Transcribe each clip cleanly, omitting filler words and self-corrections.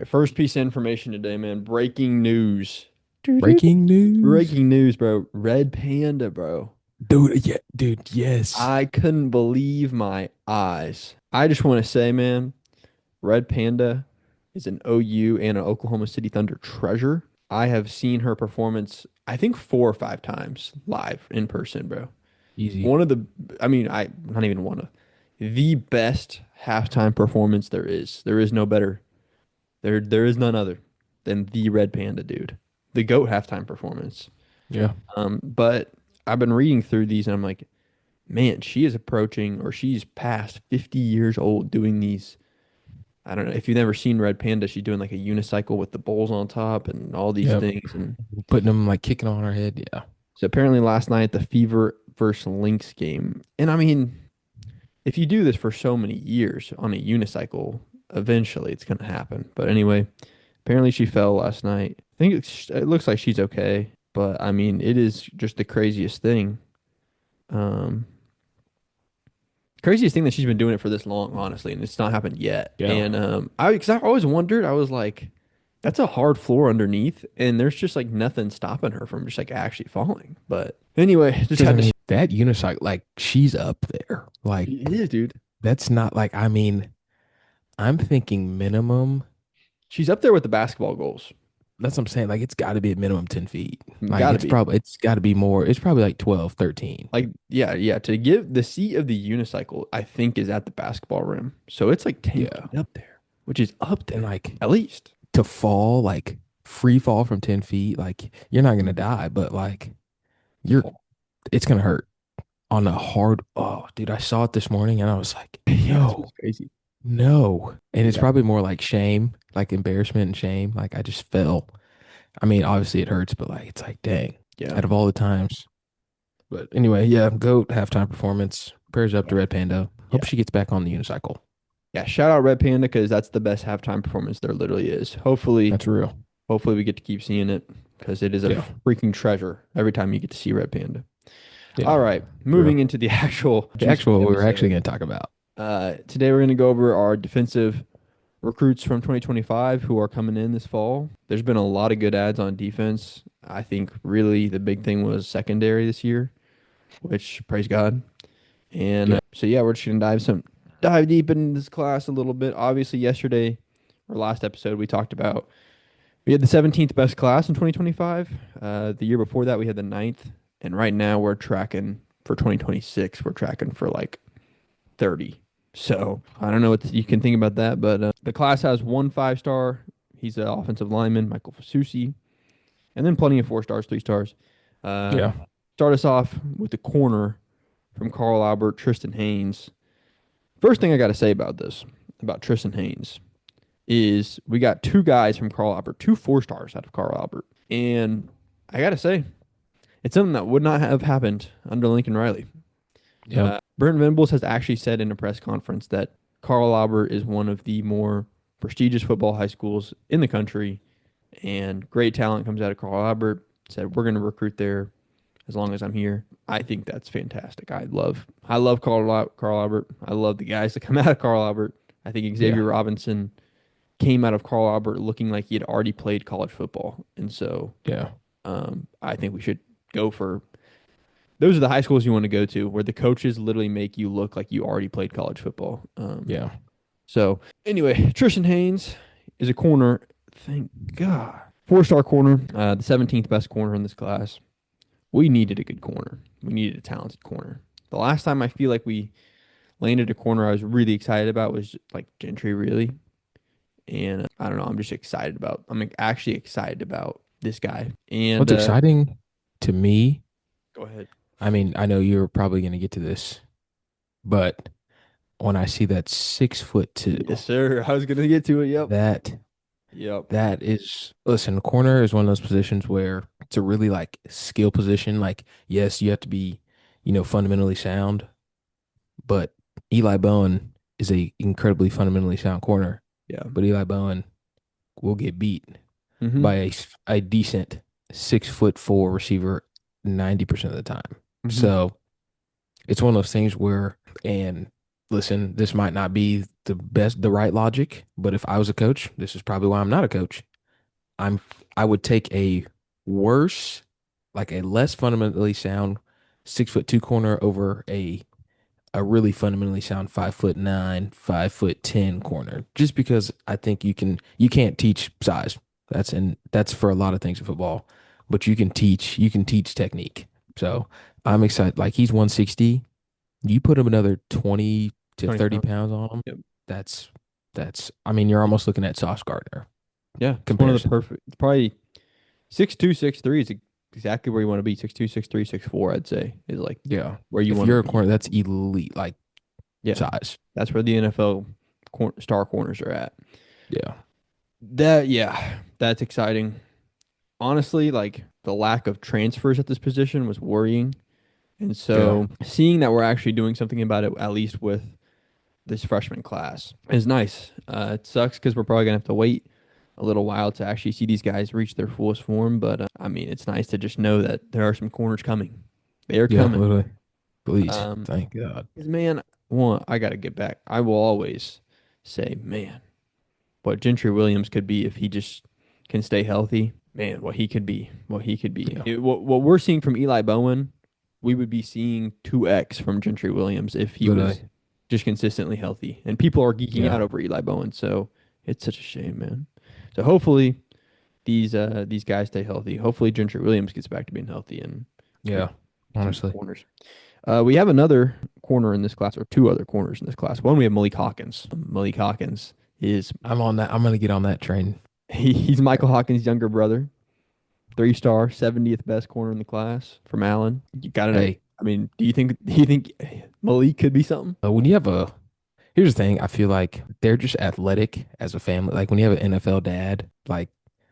right, first piece of information today, man. Breaking news. Doo-doo. Breaking news. Breaking news, bro. Red Panda, bro. Dude, yeah, dude, yes. I couldn't believe my eyes. I just want to say, man, Red Panda is an OU and an Oklahoma City Thunder treasure. I have seen her performance, I think 4 or 5 times live in person, bro. Easy. One of the, I mean, I not even one of the best halftime performance there is. There is no better. There is none other than the Red Panda dude. The GOAT halftime performance. Yeah. But I've been reading through these and I'm like, man, she is approaching or she's past 50 years old doing these. I don't know if you've never seen Red Panda, she's doing like a unicycle with the bowls on top and all these Yep. things. And Putting them like kicking on her head. Yeah. so apparently last night, the Fever versus Lynx game. And I mean, if you do this for so many years on a unicycle, eventually it's going to happen. But anyway, apparently she fell last night. I think it looks like she's okay, but I mean, it is just the craziest thing. Um, Craziest thing that she's been doing it for this long, honestly, and it's not happened yet. Yeah. And because I always wondered, I was like, that's a hard floor underneath, and there's just like nothing stopping her from just like actually falling. But anyway, just Because I had to. mean, that unicycle, like she's up there. Like She is, dude. that's not like I mean, I'm thinking minimum. She's up there with the basketball goals. That's what I'm saying. Like it's got to be a minimum 10 feet. Like Got to be. it's got to be more. It's probably like 12, 13. Like, yeah, yeah. To give the seat of the unicycle, I think is at the basketball rim. So it's like 10 Yeah. feet up there, which is up And there like at least. to fall, like free fall from 10 feet, like you're not gonna Mhm. die, but like you're it's gonna hurt on a hard. Oh, dude, I saw it this morning and I was like, Yeah, it no, was crazy. no. And it's Yeah. probably more like shame, like embarrassment and shame. Like I just fell. I mean, obviously it hurts, but like it's like, dang, Yeah. out of all the times. But anyway, yeah, GOAT halftime performance. Prayers up to Red Panda. Yeah. Hope she gets back on the unicycle. Yeah. Shout out Red Panda because that's the best halftime performance there literally is. That's real. Hopefully we get to keep seeing it because it is a Yeah. freaking treasure every time you get to see Red Panda. Yeah. All right. For Moving real. into the actual The juice of actual the what we're actually episode. gonna talk about. Today we're going to go over our defensive recruits from 2025 who are coming in this fall. There's been a lot of good ads on defense. I think really the big thing was secondary this year, which praise God. And Yeah. so yeah, we're just gonna dive deep into this class a little bit. Obviously, yesterday or last episode we talked about we had the 17th best class in 2025. The year before that we had the ninth, and right now we're tracking for 2026. We're tracking for like 30. So I don't know what you can think about that, but the class has one 5 star. He's an offensive lineman, Michael Fasusi, and then plenty of 4 stars, 3 stars. Uh, Yeah. Start us off with the corner from Carl Albert, Tristan Haynes. First thing I got to say about this, about Tristan Haynes, is we got 2 guys from Carl Albert, 2 4 stars out of Carl Albert. And I got to say, it's something that would not have happened under Lincoln Riley. Yep. Brent Venables has actually said in a press conference that Carl Albert is one of the more prestigious football high schools in the country, and great talent comes out of Carl Albert. Said we're going to recruit there as long as I'm here. I think that's fantastic. I love Carl Albert. I love the guys that come out of Carl Albert. I think Yeah. Xavier Robinson came out of Carl Albert looking like he had already played college football, and so Yeah. I think we should go for those are the high schools you want to go to where the coaches literally make you look like you already played college football. Yeah. So anyway, Tristan Haynes is a corner. Thank God. 4 star corner, the 17th best corner in this class. We needed a good corner. We needed a talented corner. The last time I feel like we landed a corner I was really excited about was like Gentry, really. And I don't know. I'm just excited about. I'm actually excited about this guy. And What's exciting to me, go ahead. I mean, I know you're probably going to get to this, but when I see that 6'2", Yes, sir. I was gonna get to it. Yep. that Yep. that is, listen, corner is one of those positions where it's a really like skill position. Like, yes, you have to be, fundamentally sound, but Eli Bowen is a incredibly fundamentally sound corner. Yeah. But Eli Bowen will get beat Mm-hmm. by a decent 6'4" receiver 90% of the time. Mm-hmm. So it's one of those things where, and listen, this might not be the right logic, but if I was a coach, this is probably why I'm not a coach. I'm I would take a worse, like a less fundamentally sound 6'2" corner over a really fundamentally sound 5'9", 5'10" corner, just because I think you can't teach size. That's for a lot of things in football, but you can teach technique. So I'm excited. Like he's 160. You put him another 20 to 20 30 pounds. pounds on him. Yep. That's I mean, you're almost looking at Sauce Gardner Yeah, it's one of the comparison. perfect. It's probably 6'2", 6'3" is exactly where you want to be. 6'2", 6'3", 6'4", I'd say is like Yeah. where you If want to you're a be. corner, that's elite like Yeah, size. that's where the NFL star corners are at. Yeah. Yeah, that's exciting. Honestly, like the lack of transfers at this position was worrying. And Yeah. so seeing that we're actually doing something about it, at least with this freshman class, is nice. It sucks because we're probably going to have to wait a little while to actually see these guys reach their fullest form. But I mean, it's nice to just know that there are some corners coming. They are Yeah, coming. literally. Please. Um, Thank God. 'Cause, man, one, I got to get back. I will always say, man, what Gentry Williams could be if he just can stay healthy. Man, what he could be, what he could be. Yeah. What we're seeing from Eli Bowen, we would be seeing 2x from Gentry Williams if he was Literally. just consistently healthy. And people are geeking out Yeah. over Eli Bowen, so it's such a shame, man. So hopefully these guys stay healthy. Hopefully Gentry Williams gets back to being healthy and we Yeah. get some Honestly. corners. We have another corner in this class, or two other corners in this class. One, we have Malik Hawkins. Malik Hawkins is I'm on that. I'm gonna get on that train. he's Michael Hawkins' younger brother, 3-star, 70th best corner in the class from Allen. You gotta know. Hey, I mean, do you think Malik could be something? when you have a here's the thing, I feel like they're just athletic as a family. Like when you have an NFL dad,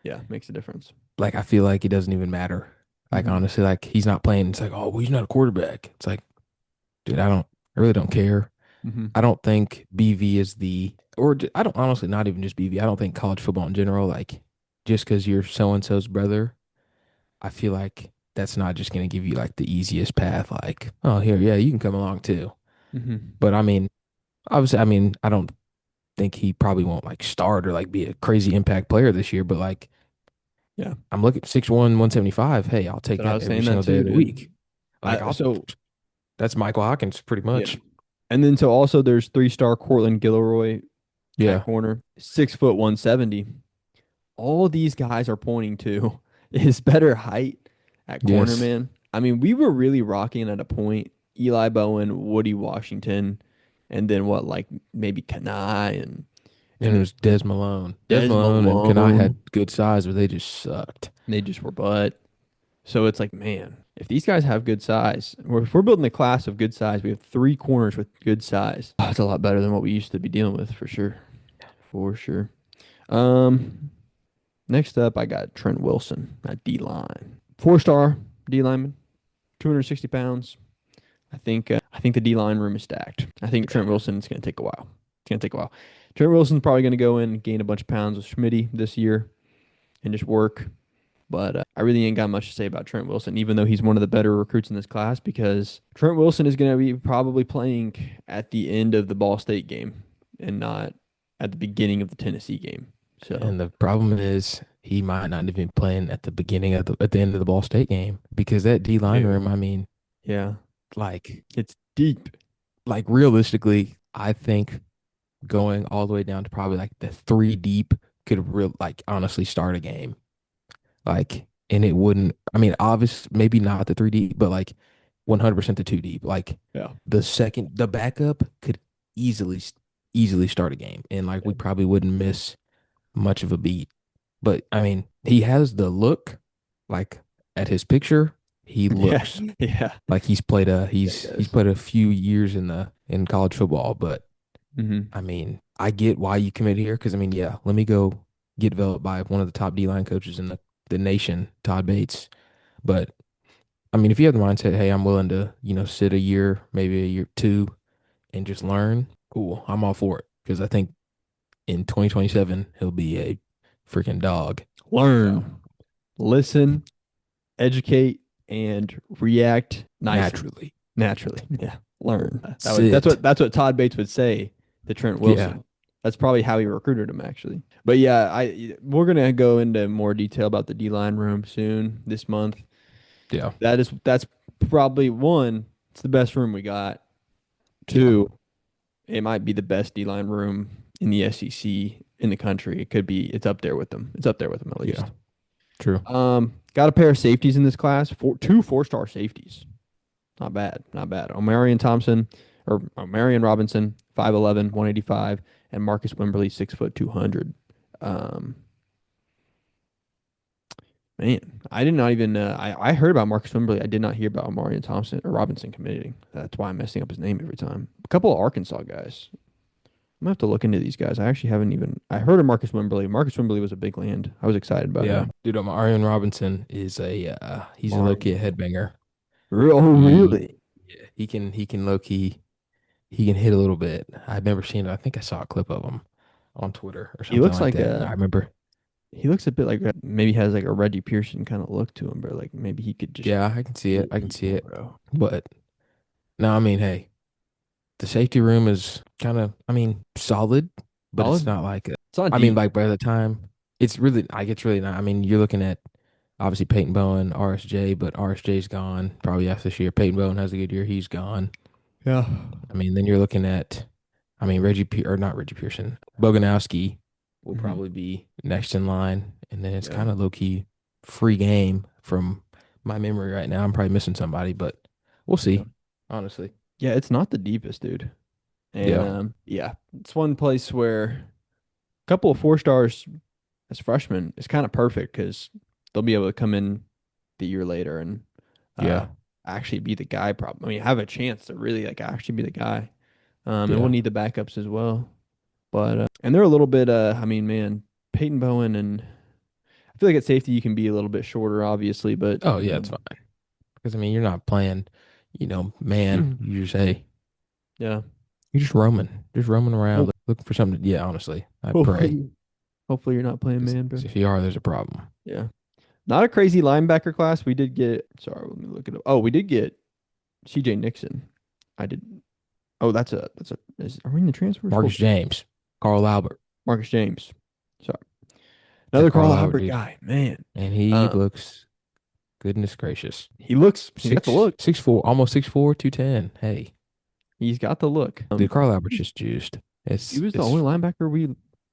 Yeah, makes a difference. I feel like it doesn't even matter. Like Hmm. honestly, like he's not playing. It's like, oh, well, he's not a quarterback. It's like, dude, I really don't care. Hmm. I don't think BV is I don't honestly not even just BV. I don't think college football in general, like just because you're so and so's brother, I feel like that's not just gonna give you like the easiest path. Like, oh, here, yeah, you can come along too. Hmm. But I mean, obviously, I mean, I don't think he probably won't like start or like be a crazy impact player this year. But like, Yeah, I'm looking 6'1", 175. Hey, I'll that's take what I that was every saying that single day too, of the dude. week. Like, So that's Michael Hawkins pretty yeah, much. and then so also there's 3-star Cortland Gilroy at Yeah. corner, 6 foot 170. All these guys are pointing to is better height at corner, Yes. man. I mean, we were really rocking at a point. Eli Bowen, Woody Washington, and then what, like maybe Kanai And it and was Des Malone. Des Des Malone and Kanai had Malone. good size, but they just sucked. They just were butt. So it's like, man, if these guys have good size, or if we're building a class of good size, we have three corners with good size. Oh, it's a lot better than what we used to be dealing with, for sure. For sure. Um, Next up, I got Trent Wilson at D line. 4-star D lineman, 260 pounds. I think the D line room is stacked. I think Yeah. Trent Wilson is going to take a while. It's going to take a while. Trent Wilson's probably going to go in and gain a bunch of pounds with Schmitty this year and just work. But I really ain't got much to say about Trent Wilson, even though he's one of the better recruits in this class, because Trent Wilson is going to be probably playing at the end of the Ball State game and not at the beginning of the Tennessee game. So, And the problem is he might not even be playing at the beginning of at the end of the Ball State game because that D line ew. room, I mean, Yeah, like it's deep. realistically, I think going all the way down to probably like the three deep could real like honestly start a game. Like, and it wouldn't, I mean, obvious, maybe not the three deep, but like 100% the two deep. Like Yeah. the backup could easily, easily start a game. And like we probably wouldn't miss much of a beat. But I mean, he has the look like at his picture, he Yeah. looks Yeah. like Yeah, he he's does. played a few years in college football, but Hmm. I mean, I get why you commit here because I mean, yeah, let me go get developed by one of the top D line coaches in the nation, Todd Bates. But I mean, if you have the mindset, hey, I'm willing to, sit a year, maybe a year two, and just learn, cool, I'm all for it. Because I think in 2027 he'll be a freaking dog. So Learn, listen, educate, and react nicely, naturally, naturally. Yeah. learn. Sit. That's what Todd Bates would say to Trent Yeah. Wilson. That's probably how he recruited him actually. But yeah, I we're gonna go into more detail about the D line room soon this month. Yeah. That's probably one. It's the best room we got. Yeah. Two, it might be the best D line room in the SEC in the country. It could be. It's up there with them. It's up there with them at Yeah. least. True. Got a pair of safeties in this class. Two four-star safeties. Not bad. Not bad. Omarion Thompson or Omarion Robinson, 5'11", 185, and Marcus Wimberly, 6 foot 200. Um, Man, I did not even I heard about Marcus Wimberly. I did not hear about Omarion Thompson or Robinson committing. That's why I'm messing up his name every time. A couple of Arkansas guys. I'm gonna have to look into these guys. I actually haven't even. I heard of Marcus Wimberly. Marcus Wimberly was a big land. I was excited about Yeah. him. Dude, Arian Robinson is he's a low key Marion. headbanger. Oh, He really? yeah, he can low key he can hit a little bit. I've never seen it. I think I saw a clip of him on Twitter or He something looks like like that. And I a. remember, He looks a bit like maybe has like a Reggie Pearson kind of look to him, but like maybe he could just yeah, I can see it. hit I can see people, it. bro. But no, I mean, hey, the safety room is kind of, I mean, solid, but it's Solid. not like It's not I mean, deep. like by the time it's really not. I mean, you're looking at obviously Peyton Bowen, RSJ, but RSJ's gone probably after this year. Peyton Bowen has a good year. He's gone. Yeah. I mean, then you're looking at, I mean, or not Reggie Pearson, Boganowski will Hmm. probably be next in line. And then it's Yeah. kind of low key free game from my memory right now. I'm probably missing somebody, but we'll Yeah. see, honestly. Yeah, it's not the deepest, dude. And Yeah. yeah, it's one place where a couple of four stars as freshmen is kind of perfect because they'll be able to come in the year later and uh Yeah. actually be the guy. Probably, I mean, have a chance to really like actually be the guy. And we'll Yeah. need the backups as well. But and they're a little bit. I mean, man, Peyton Bowen and I feel like at safety you can be a little bit shorter, obviously, but Oh, yeah, it's fine. Because, I mean, you're not playing, man, you just, hey, yeah. you're just roaming around Hope, looking for something. Yeah, honestly, I pray. hopefully, hopefully you're not playing 'Cause man, bro. if you are, there's a problem. Yeah. Not a crazy linebacker class. We did get, sorry, let me look it up. Oh, we did get CJ Nixon. I did. Oh, are we in the transfers? Marcus Hold on. James, Carl Albert. Marcus James. Sorry. That Another Carl Carl Albert Albert dude. guy. Man. And he Um, looks goodness gracious. he's got the look. 6'4", almost 6'4", 210. Hey, He's got the look. dude, Carl Albert's just juiced. He was the It's only linebacker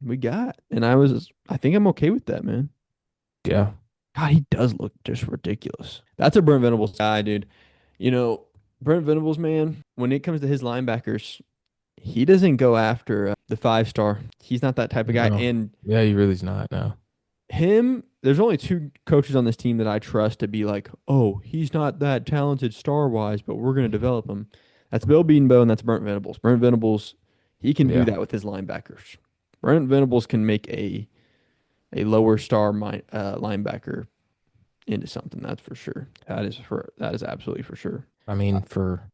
we got. And I think I'm okay with that, man. yeah, God, he does look just ridiculous. That's a Brent Venables guy, dude. You know, Brent Venables, man, when it comes to his linebackers, he doesn't go after the 5 star. He's not that type of guy. no, And yeah, he really's not. No, there's only two coaches on this team that I trust to be like, oh, he's not that talented star wise, but we're going to develop him. That's Bill Bedenbaugh and that's Brent Venables. Brent Venables, he can do yeah, that with his linebackers. Brent Venables can make a lower star linebacker into something. That's for sure. That is absolutely for sure. I mean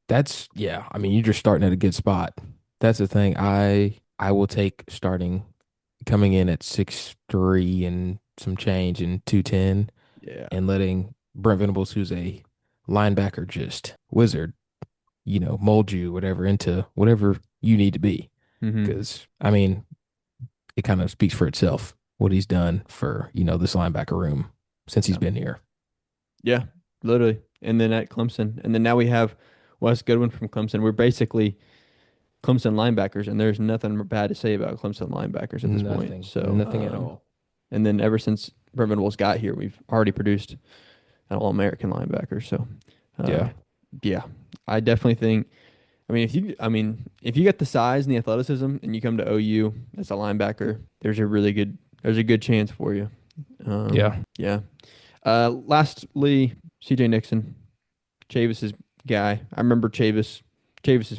that's yeah. I mean you're just starting at a good spot. That's the thing. I will take starting coming in at 6'3" and some change and 210 Yeah. and letting Brent Venables, who's a linebacker, just wizard, mold you whatever into whatever you need to be. Hmm. Because I mean, it kind of speaks for itself what he's done for this linebacker room since he's Yeah. been here. Yeah. Literally. And then at Clemson, and then now we have Wes Goodwin from Clemson. We're basically Clemson linebackers, and there's nothing bad to say about Clemson linebackers at this point. So, Nothing at all. and then ever since Brent Venables got here, we've already produced an All-American linebacker. So, uh, Yeah, yeah, I definitely think. If you get the size and the athleticism, and you come to OU as a linebacker, there's a good chance for you. yeah, Yeah. Lastly, CJ Nixon, Chavis's guy. I remember Chavis's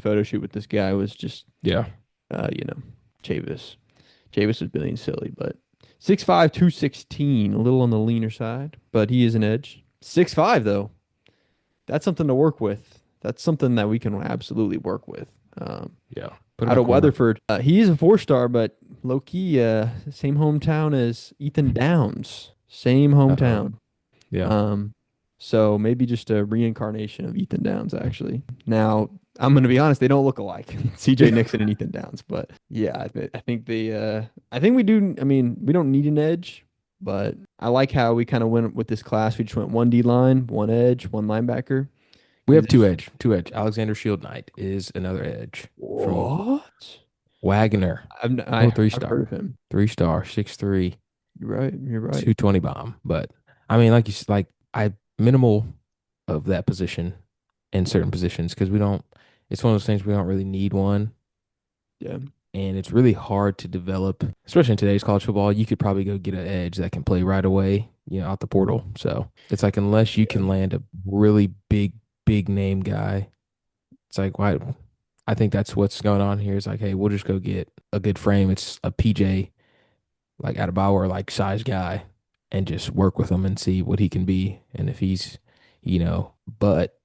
photo shoot with this guy was just, yeah. you know, Chavis. Chavis was being silly, but 6'5", 216, a little on the leaner side, but he is an edge. 6'5", though. That's something to work with. That's something that we can absolutely work with. Um, Yeah. Put in Out a of corner. Weatherford, he is a 4 star, but low key, same hometown as Ethan Downs. Same Uh-oh. hometown. Yeah. Um, so maybe just a reincarnation of Ethan Downs, actually. Now, I'm gonna be honest, they don't look alike. CJ Nixon and Ethan Downs, but yeah, I think we do. I mean, we don't need an edge, but I like how we kind of went with this class. We just went one D line, one edge, one linebacker. We Because have two if edge, two edge. Alexander Shield Knight is another edge from what? Wagner. Oh, I've heard of him. 3 star, 6'3", You're right. You're right. 220 bomb. But I mean, like like I minimal of that position in certain positions because we don't. It's one of those things we don't really need one, Yeah, and it's really hard to develop, especially in today's college football. You could probably go get an edge that can play right away, out the portal. So it's like unless you yeah. can land a really big name guy, it's like why. I think that's what's going on here. Is like, hey, we'll just go get a good frame. It's a PJ like out of Bauer like size guy, and just work with him and see what he can be, and if he's, but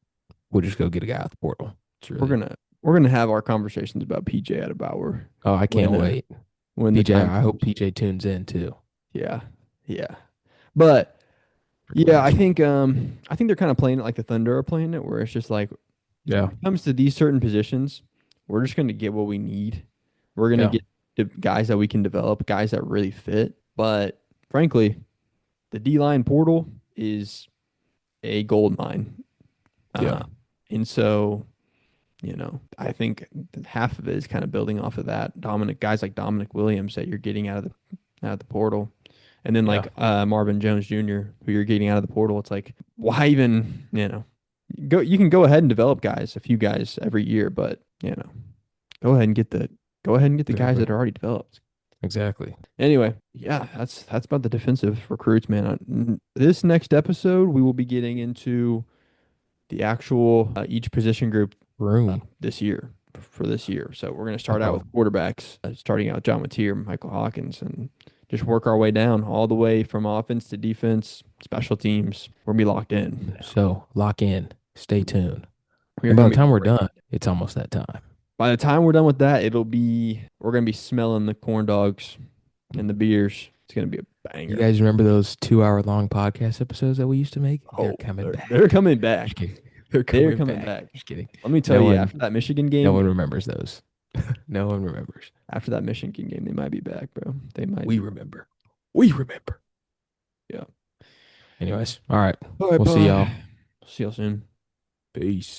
we'll just go get a guy out the portal. It's We're really, gonna we're gonna have our conversations about PJ Bauer oh, I can't when wait. when the PJ, time I hope comes. PJ tunes in too. Yeah, yeah. But Freaking yeah, awesome. I think they're kind of playing it like the Thunder are playing it, where it's just like Yeah, when it comes to these certain positions, we're just gonna get what we need. We're gonna yeah, get the guys that we can develop, guys that really fit. But frankly, the D line portal is a gold mine. yeah, Uh, and so, I think half of it is kind of building off of that. Guys like Dominic Williams that you're getting out of the portal. And then yeah. like Marvin Jones Jr., who you're getting out of the portal. It's like, why even, you can go ahead and develop guys, a few guys every year, but go ahead and go ahead and get the guys Exactly, that are already developed. exactly. Anyway, yeah, that's about the defensive recruits, man. This next episode, we will be getting into the actual each position group Room. this year for this year. So we're going to start out with Oh quarterbacks, starting out John Mateer, Michael Hawkins, and just work our way down all the way from offense to defense, special teams. We're gonna be locked in now. so lock in. Stay tuned. We are And by gonna the be time we're great. done, it's almost that time. By the time we're done with that, we're gonna be smelling the corn dogs and the beers. It's gonna be a You banger. guys remember those 2 hour long podcast episodes that we used to make? They're Oh, coming they're back. coming back. Just kidding. They're They're coming coming back. back. Just kidding. Let me tell No you, one, no one remembers those. No one remembers. after that Michigan game, they might be back, bro. They might We be. remember. We remember. Yeah. Anyways, all right. All right, We'll see bye. y'all. See y'all soon. Peace.